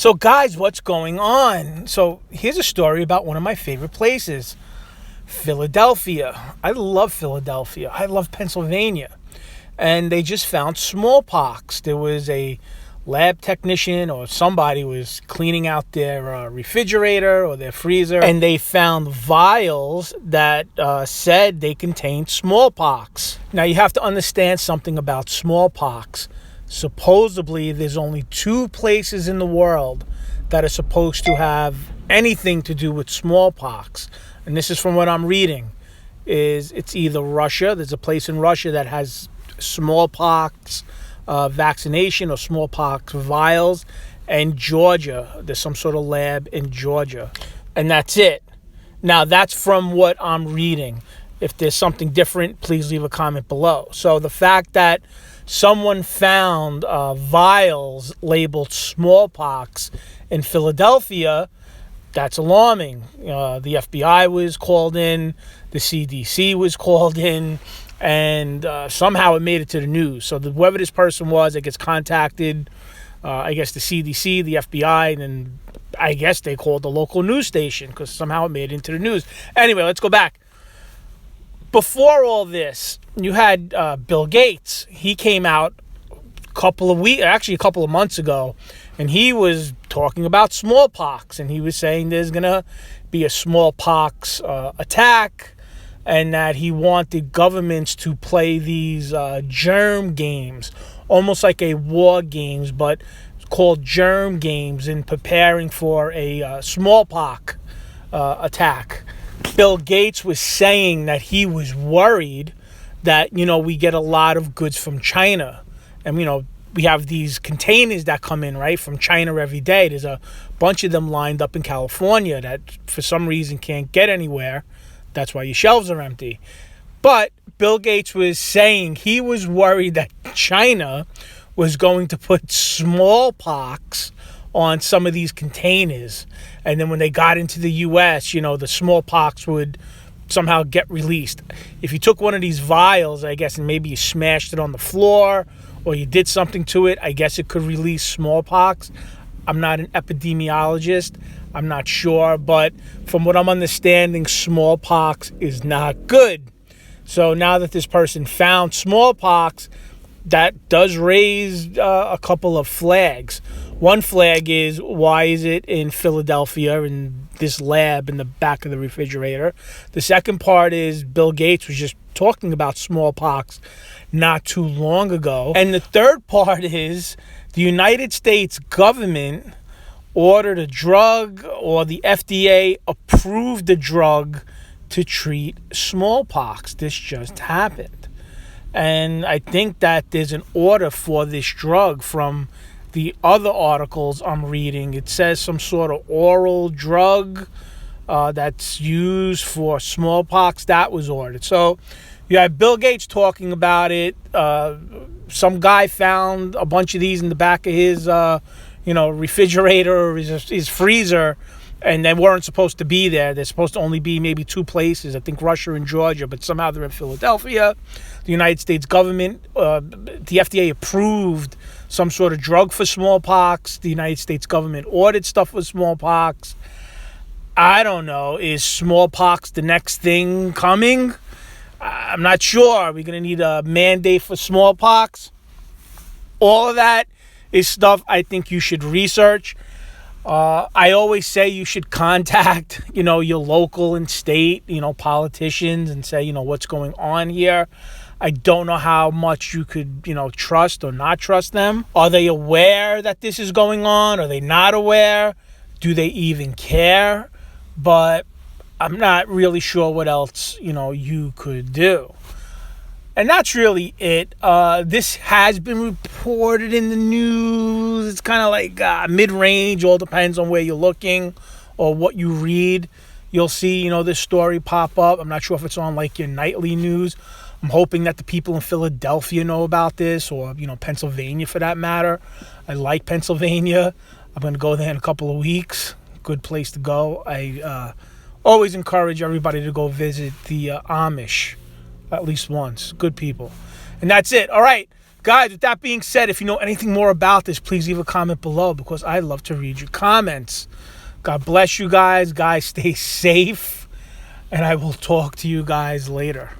So, guys, what's going on? So, here's a story about one of my favorite places, Philadelphia. I love Philadelphia. I love Pennsylvania. And they just found smallpox. There was a lab technician or somebody was cleaning out their refrigerator or their freezer, and they found vials that said they contained smallpox. Now, you have to understand something about smallpox. Supposedly, there's only 2 places in the world that are supposed to have anything to do with smallpox. And this is from what I'm reading. It's either Russia. There's a place in Russia that has smallpox vaccination or smallpox vials. And Georgia. There's some sort of lab in Georgia. And that's it. Now, that's from what I'm reading. If there's something different, please leave a comment below. So the fact that someone found vials labeled smallpox in Philadelphia, that's alarming. The FBI was called in, the CDC was called in, and somehow it made it to the news. So whoever this person was that gets contacted, I guess the CDC, the FBI, and then I guess they called the local news station because somehow it made it into the news. Anyway, let's go back. Before all this, you had Bill Gates. He came out a couple of months ago, and he was talking about smallpox, and he was saying there's going to be a smallpox attack, and that he wanted governments to play these germ games, almost like a war games, but called germ games, in preparing for a smallpox attack. Bill Gates was saying that he was worried that, we get a lot of goods from China. And, we have these containers that come in, right, from China every day. There's a bunch of them lined up in California that for some reason can't get anywhere. That's why your shelves are empty. But Bill Gates was saying he was worried that China was going to put smallpox on some of these containers, and then when they got into the U.S., the smallpox would somehow get released. If you took one of these vials, I guess, and maybe you smashed it on the floor or you did something to it, I guess it could release smallpox. I'm not an epidemiologist. I'm not sure, but from what I'm understanding, smallpox is not good. So now that this person found smallpox, that does raise a couple of flags. One flag is, why is it in Philadelphia in this lab in the back of the refrigerator? The second part is Bill Gates was just talking about smallpox not too long ago. And the third part is the United States government ordered a drug, or the FDA approved a drug to treat smallpox. This just happened. And I think that there's an order for this drug from the other articles I'm reading. It says some sort of oral drug that's used for smallpox that was ordered. So you have Bill Gates talking about it. Some guy found a bunch of these in the back of his refrigerator or his freezer, and they weren't supposed to be there. They're supposed to only be maybe 2 places, I think Russia and Georgia, but somehow they're in Philadelphia. The United States government, the FDA approved some sort of drug for smallpox. The United States government ordered stuff for smallpox. I don't know. Is smallpox the next thing coming? I'm not sure. Are we going to need a mandate for smallpox? All of that is stuff I think you should research. I always say you should contact, your local and state, politicians and say, what's going on here. I don't know how much you could, trust or not trust them. Are they aware that this is going on? Are they not aware? Do they even care? But I'm not really sure what else, you could do. And that's really it. This has been reported in the news. It's kind of like mid-range. All depends on where you're looking or what you read. You'll see, this story pop up. I'm not sure if it's on like your nightly news. I'm hoping that the people in Philadelphia know about this, or, Pennsylvania for that matter. I like Pennsylvania. I'm going to go there in a couple of weeks. Good place to go. I always encourage everybody to go visit the Amish at least once. Good people. And that's it. All right. Guys, with that being said, if you know anything more about this, please leave a comment below because I love to read your comments. God bless you guys. Guys, stay safe. And I will talk to you guys later.